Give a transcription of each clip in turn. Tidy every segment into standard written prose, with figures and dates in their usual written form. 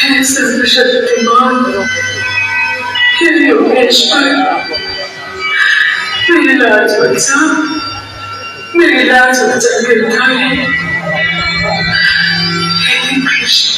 हे सर्वशक्तिमान, हे योगेश्वर, मेरी लाज बचा गिरता है। हे कृष्ण।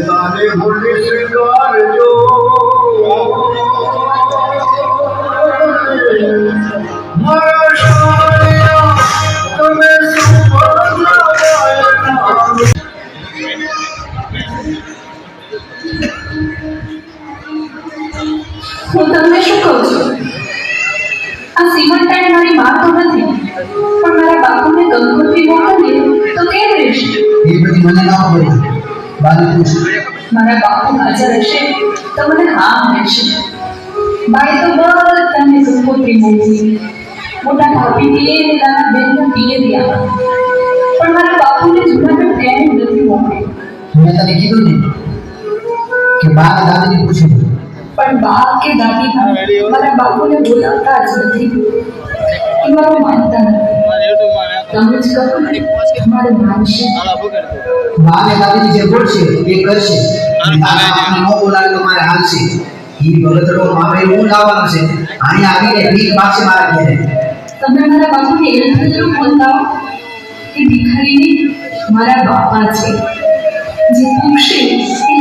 तारे होली श्रृंगार जो હું તમને શું કહું છું? આ સિમંતાઈ મારી માં તો નથી, પણ મારા બાપુને ગંગોત્રી મોકલીએ તો કેમ રહેશે? એ બધી મને ના ખબર. બાને પૂછ. મારા બાપુ હાજર હશે તો મને હા મળશે. બાઈ તો બધાને ગંગોત્રી મોકલી, મોટા ભાભી દીએ નાના બહેનના દીએ દિયા, પણ મારા બાપુને જૂનાગઢ કેમ નથી મોકલી? મેં તને કીધું ને કે બા દાદીને પૂછ્યું, પણ બા કે દાદી મારા બાપુને બોલાવતા જ નથી. એ મારું માનતા નથી. તમે જ કહો ને, મારે માનશે. બા ને દાદીની જે બોલશે એ કરશે. દાદા નો બોલાવે તો મારે હાલશે. ઈ બગતડો મારે હું લાવવાનો છે. અહીંયા આવીને ભીખ માગશે મારા ઘરે. તમે મારા બાપુને એવું થયેલું બોલતા કે ભિખારી મારા બાપા છે, જે પૂછશે એ